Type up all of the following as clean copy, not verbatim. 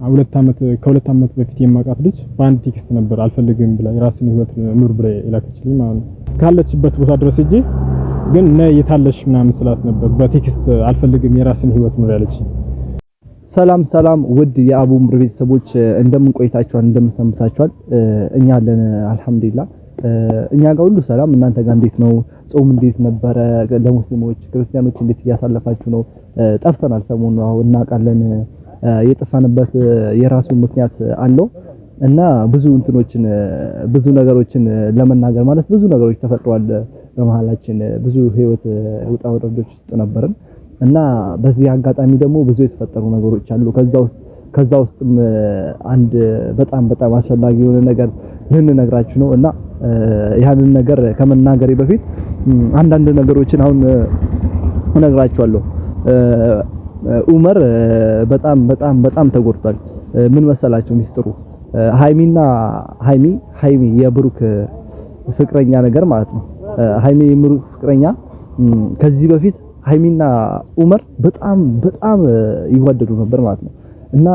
ከሁለት ዓመት በፊት የማውቃት ልጅ በአንድ ቴክስት ነበር አልፈልግም ብላ የራስን ህይወት ኑር ብላ የላከችልኝ ማለት ነው። እስካለችበት ቦታ ድረስ ሄጄ ግን የታለሽ ምናምን ስላት ነበር በቴክስት አልፈልግም የራስን ህይወት ኑር ያለችኝ። ሰላም ሰላም ውድ የአቡ ምር ቤተሰቦች እንደምን ቆይታችኋል? እንደምን ሰንብታችኋል? እኛ አለን አልሐምዱሊላህ። እኛ ጋር ሁሉ ሰላም። እናንተ ጋር እንዴት ነው? ጾም እንዴት ነበረ? ለሙስሊሞች ክርስቲያኖች እንዴት እያሳለፋችሁ ነው? ጠፍተናል ሰሞኑን ነው እናውቃለን። የጠፋንበት የራሱ ምክንያት አለው እና ብዙ ነገሮችን ለመናገር ማለት ብዙ ነገሮች ተፈጥሯል በመሃላችን ብዙ ህይወት ውጣ ውረዶች ውስጥ ነበርን እና በዚህ አጋጣሚ ደግሞ ብዙ የተፈጠሩ ነገሮች አሉ። ከዛ ውስጥም አንድ በጣም አስፈላጊ የሆነ ነገር ልንነግራችሁ ነው እና ያንን ነገር ከመናገሬ በፊት አንዳንድ ነገሮችን አሁን እነግራችኋለሁ። ኡመር በጣም ተጎድቷል። ምን መሰላችሁ ሚስጥሩ? ሃይሚ የብሩክ ፍቅረኛ ነገር ማለት ነው። ሃይሚ የብሩክ ፍቅረኛ ከዚህ በፊት ሃይሚና ኡመር በጣም ይዋደዱ ነበር ማለት ነው እና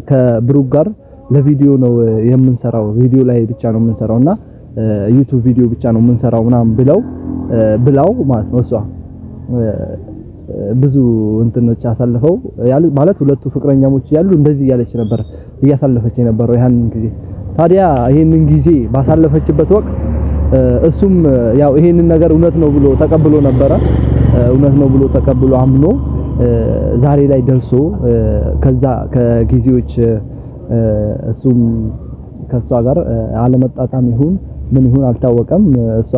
ከብሩክ ጋር ለቪዲዮ ነው የምንሰራው፣ ቪዲዮ ላይ ብቻ ነው የምንሰራውና ዩቲዩብ ቪዲዮ ብቻ ነው የምንሰራው ምናምን ብላው ማለት ነው። እሷ ብዙ እንትኖች አሳልፈው ማለት ሁለቱ ፍቅረኛሞች ያሉ እንደዚህ ያለች ነበር እያሳለፈች የነበረው ያንን ጊዜ። ታዲያ ይሄንን ጊዜ ባሳለፈችበት ወቅት እሱም ያው ይሄንን ነገር እውነት ነው ብሎ ተቀብሎ ነበረ። እውነት ነው ብሎ ተቀብሎ አምኖ ዛሬ ላይ ደርሶ ከዛ ከጊዜዎች እሱም ከሷ ጋር አለመጣጣም ይሁን ምን ይሁን አልታወቀም። እሷ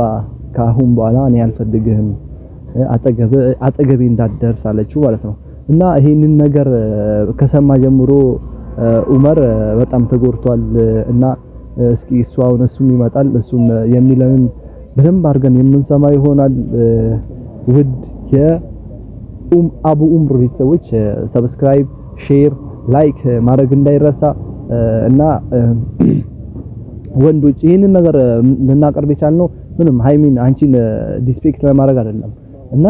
ከአሁን በኋላ እኔ አልፈልግህም አጠገቤ እንዳትደርስ አለችው ማለት ነው እና ይሄንን ነገር ከሰማ ጀምሮ ኡመር በጣም ተጎድቷል እና እስኪ እሱም ይመጣል እሱም የሚለንን በደንብ አድርገን የምንሰማ ይሆናል። ውድ የአቡ ኡምር ቤተሰቦች ሰብስክራይብ፣ ሼር፣ ላይክ ማድረግ እንዳይረሳ እና ወንዶች ይሄንን ነገር ልናቀርብ የቻልነው ምንም ሃይሚን አንቺን ዲስፔክት ለማድረግ አይደለም እና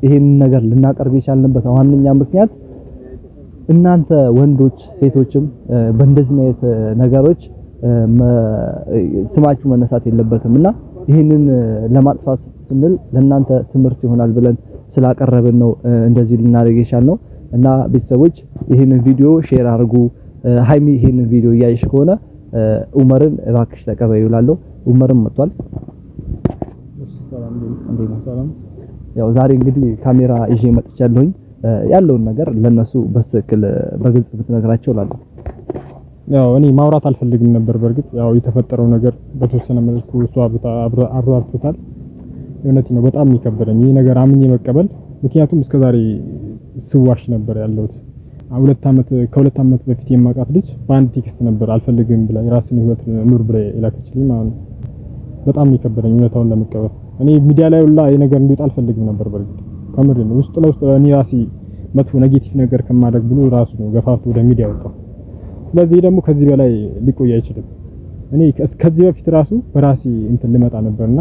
ይሄንን ነገር ልናቀርብ የቻልንበት ዋነኛ ምክንያት እናንተ ወንዶች ሴቶችም በእንደዚህ አይነት ነገሮች ስማችሁ መነሳት የለበትም እና ይሄንን ለማጥፋት ስንል ለእናንተ ትምህርት ይሆናል ብለን ስላቀረብን ነው እንደዚህ ልናደርግ የቻልነው እና ቤተሰቦች ይሄንን ቪዲዮ ሼር አድርጉ። ሃይሚ ይሄንን ቪዲዮ እያየሽ ከሆነ ኡመርን እባክሽ ተቀበዩ እላለሁ። ኡመርም መጥቷል። ሰላም። ያው ዛሬ እንግዲህ ካሜራ ይዤ መጥቻለሁኝ። ያለውን ነገር ለነሱ በትክክል በግልጽ ብትነግራቸው እላለሁ። ያው እኔ ማውራት አልፈልግም ነበር። በርግጥ ያው የተፈጠረው ነገር በተወሰነ መልኩ እሷ አብራርቶታል። እውነቴን ነው በጣም የሚከበደኝ ይሄ ነገር አምኜ መቀበል። ምክንያቱም እስከዛሬ ስዋሽ ነበር ያለሁት። ከሁለት ዓመት በፊት የማውቃት ልጅ በአንድ ቴክስት ነበር አልፈልግም ብላ የራስን ህይወት ኑር ብላ የላከችልኝ ማለት ነው። በጣም የሚከበደኝ እውነታውን ለመቀበል። እኔ ሚዲያ ላይ ሁላ ይሄ ነገር እንዲወጣ አልፈልግም ነበር። በርግጥ ከምር ነው ውስጥ ለውስጥ እኔ ራሴ መጥፎ ኔጌቲቭ ነገር ከማድረግ ብሎ ራሱ ነው ገፋፍቶ ወደ ሚዲያ ወጣው። ስለዚህ ደግሞ ከዚህ በላይ ሊቆይ አይችልም። እኔ ከዚህ በፊት ራሱ በራሴ እንትን ልመጣ ነበርና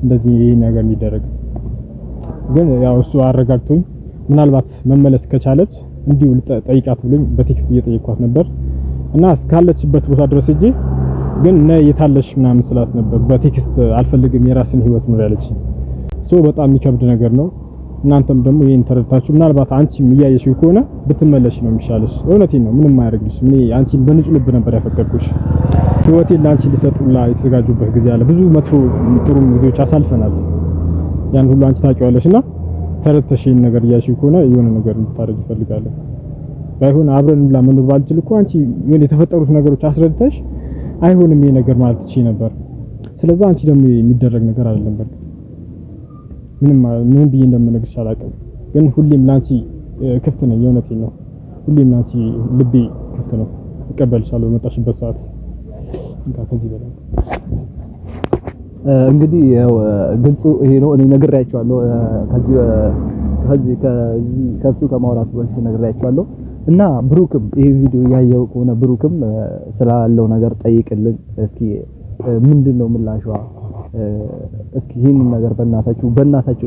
እንደዚህ ይሄ ነገር እንዲደረግ ግን ያው እሱ አረጋግቶኝ ምናልባት መመለስ ከቻለች እንዲሁ ጠይቃት ብሎኝ በቴክስት እየጠየኳት ነበር እና እስካለችበት ቦታ ድረስ ሄጄ ግን የታለሽ ምናምን ስላት ነበር በቴክስት አልፈልግም የራስን ህይወት ኑር ያለችኝ። በጣም የሚከብድ ነገር ነው። እናንተም ደግሞ ይሄን ተረድታችሁ ምናልባት አንቺም እያየሽው ከሆነ ብትመለሽ ነው የሚሻለሽ። እውነቴን ነው ምንም አያደርግልሽ። እኔ አንቺን በንጹህ ልብ ነበር ያፈቀርኩሽ። ህይወቴን ለአንቺ ልሰጥላ የተዘጋጁበት ጊዜ አለ። ብዙ መጥፎ ጥሩ ጊዜዎች አሳልፈናል። ያን ሁሉ አንቺ ታውቂዋለሽና ተረድተሽ ይሄን ነገር እያየሽው ከሆነ የሆነ ነገር እንድታረግ እፈልጋለሁ። ባይሆን አብረን መኖር ባልችል እኮ አንቺ የሆነ የተፈጠሩት ነገሮች አስረድተሽ አይሆንም ይሄ ነገር ማለት ትችይ ነበር። ስለዚህ አንቺ ደግሞ የሚደረግ ነገር አይደለም። በርግጥ ምንም ብዬ እንደምነግርሽ አላውቅም፣ ግን ሁሌም ላንቺ ክፍት ነኝ። የእውነቴን ነው። ሁሌም ላንቺ ልቤ ክፍት ነው። እቀበልሻለሁ በመጣሽበት ሰዓት። ከዚህ በላይ እንግዲህ ያው ግልጹ ይሄ ነው። እኔ ነግሬያቸዋለሁ ከሱ ከማውራቱ በፊት ነግሬያቸዋለሁ እና ብሩክም ይሄ ቪዲዮ ያየው ከሆነ ብሩክም ስላለው ነገር ጠይቅልን እስኪ ምንድነው ምላሿ? እስኪ ይሄንን ነገር በእናታችሁ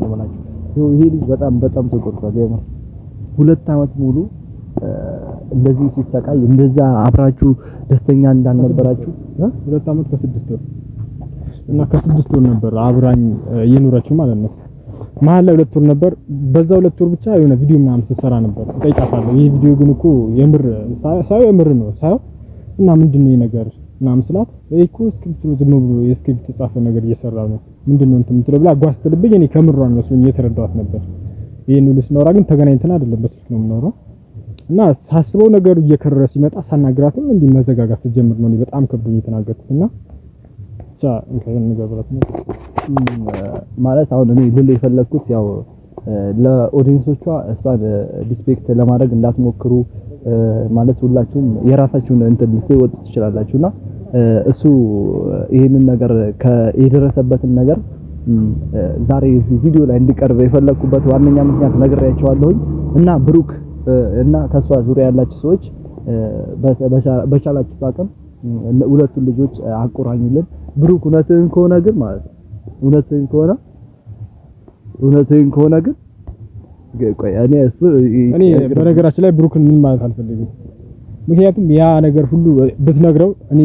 ነው ማለት ነው። ይሄ ልጅ በጣም ተቆርጧል። የምር 2 ዓመት ሙሉ እንደዚህ ሲሰቃይ እንደዛ አብራችሁ ደስተኛ እንዳልነበራችሁ 2 ዓመት ከ6 ወር እና ከ6 ወር ነበር አብራኝ የኖረችው ማለት ነው። መሀል ላይ 2 ወር ነበር። በዛ 2 ወር ብቻ የሆነ ቪዲዮ ምናምን ስትሰራ ነበር። ጠይቃታለሁ። ይሄ ቪዲዮ ግን እኮ የምር የምር ነው ሳይሆን እና ምንድነው ይሄ ነገር ምናምን ስላት ይሄ እኮ ስክሪፕት ዝም ብሎ የስክሪፕት የተጻፈ ነገር እየሰራ ነው ምንድነው እንትን የምትለው ብላ አጓስትልብኝ። እኔ ከምሯን መስሎኝ እየተረዳኋት ነበር። ይሄን ሁሉ ስናወራ ግን ተገናኝተን አይደለም በስልክ ነው የምናወራው። እና ሳስበው ነገሩ እየከረረ ሲመጣ ሳናግራትም እንዲህ መዘጋጋት ስትጀምር ነው በጣም ከብዶኝ የተናገርኩት። እና ብቻ እንከን ነገርባት ነው ማለት አሁን እኔ ልል የፈለኩት ያው ለኦዲየንሶቿ እሷን ዲስፔክት ለማድረግ እንዳትሞክሩ ማለት ሁላችሁም የራሳችሁን እንትን ልትወጡ ትችላላችሁና እሱ ይሄንን ነገር የደረሰበትን ነገር ዛሬ እዚህ ቪዲዮ ላይ እንዲቀርብ የፈለኩበት ዋነኛ ምክንያት ነግሬያቸዋለሁኝ። እና ብሩክ እና ከሷ ዙሪያ ያላችሁ ሰዎች በቻላችሁት አቅም ሁለቱን ልጆች አቆራኙልን። ብሩክ እውነትህን ከሆነ ግን ማለት ነው እውነትህን ከሆነ ግን ቆይ እኔ በነገራችን ላይ ብሩክን ምን ማለት አልፈልግም። ምክንያቱም ያ ነገር ሁሉ ብትነግረው እኔ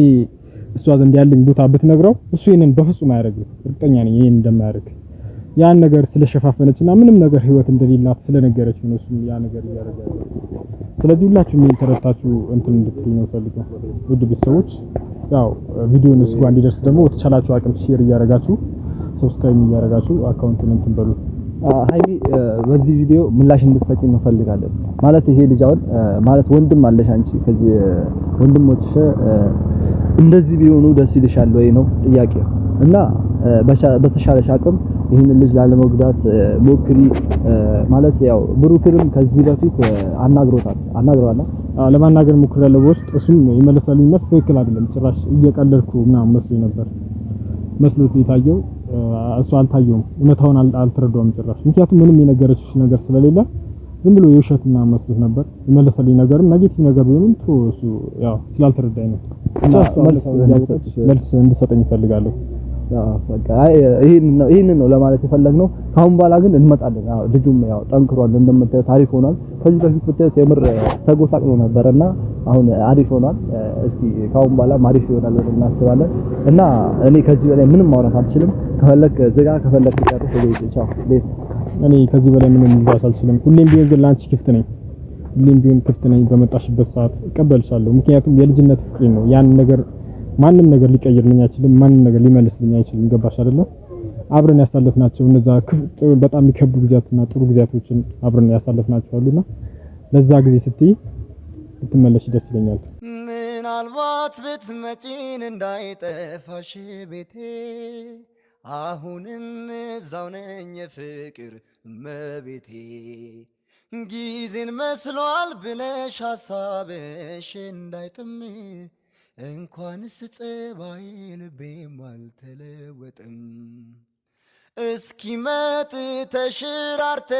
እሷ ዘንድ ያለኝ ቦታ ብትነግረው እሱ ይሄንን በፍጹም አያደርግም። እርግጠኛ ነኝ ይሄን እንደማያደርግ። ያን ነገር ስለሸፋፈነችና ምንም ነገር ህይወት እንደሌላት ስለነገረች ነው እሱ ያ ነገር ያደርጋል። ስለዚህ ሁላችሁም ይሄን ተረታችሁ እንትን እንድትሉ ነው ፈልገው። ውድ ቤተሰቦች ያው ቪዲዮውን እስኳ እንዲደርስ ደግሞ ተቻላችሁ አቅም ሼር እያደረጋችሁ ሰብስክራይብ እያደረጋችሁ አካውንቱን እንትን በሉ። ሃይሚ በዚህ ቪዲዮ ምላሽ እንድትሰጪኝ እንፈልጋለን። ማለት ይሄ ልጅ አሁን ማለት ወንድም አለሽ አንቺ ከዚህ ወንድሞችሽ እንደዚህ ቢሆኑ ደስ ይልሻል ወይ ነው ጥያቄው። እና በተሻለሽ አቅም ይህን ልጅ ላለመጉዳት ሞክሪ። ማለት ያው ብሩክንም ከዚህ በፊት አናግረዋል ለማናገር ሞክራለሁ በውስጥ እሱም ይመለሳል ይመስል ትክክል አይደለም ጭራሽ እየቀለድኩ ምናምን መስሎኝ ነበር መስሎት የታየው እሱ አልታየውም። እውነታውን አልተረዳውም ጭራሽ። ምክንያቱም ምንም የነገረችሽ ነገር ስለሌለ ዝም ብሎ የውሸት ምናምን መስሎት ነበር። ይመለሳልኝ ነገርም ኔጌቲቭ ነገር ቢሆንም እሱ ያው ስላልተረዳኝ ነው። መልስ እንድሰጠኝ እፈልጋለሁ። በቃ ይሄንን ነው ለማለት የፈለግነው። ካሁን በኋላ ግን እንመጣለን። ልጁም ያው ጠንክሯል እንደምታየው ታሪክ ሆኗል። ከዚህ በፊት ብታዩት የምር ተጎሳቅሎ ነበርና አሁን አሪፍ ሆኗል። እስኪ ካሁን በኋላ አሪፍ ይሆናል ብለን እናስባለን። እና እኔ ከዚህ በላይ ምንም ማውራት አልችልም። ከፈለክ ዝጋ፣ ከፈለክ ጨርስ። ቻው። እኔ ከዚህ በላይ ምንም ማውራት አልችልም። ሁሌም ቢሆን ግን ላንቺ ክፍት ነኝ። ሁሌም ቢሆን ክፍት ነኝ። በመጣሽበት ሰዓት እቀበልሻለሁ። ምክንያቱም የልጅነት ፍቅሬ ነው። ያን ነገር ማንም ነገር ሊቀይርልኝ አይችልም። ማንም ነገር ሊመልስልኝ አይችልም። ገባሽ አይደለ? አብረን ያሳለፍናቸው እነዛ በጣም የሚከብዱ ጊዜያትና ጥሩ ጊዜያቶችን አብረን ያሳለፍናቸው አሉና ለዛ ጊዜ ስትይ ብትመለሽ ደስ ይለኛል። ምናልባት ብትመጪን እንዳይጠፋሽ ቤቴ አሁንም እዛው ነኝ የፍቅር እመቤቴ ጊዜን መስሏል ብለሽ ሀሳብሽ እንዳይጥም እንኳንስ ጸባይ ልቤም አልተለወጥም እስኪ መጥ ተሽራርተ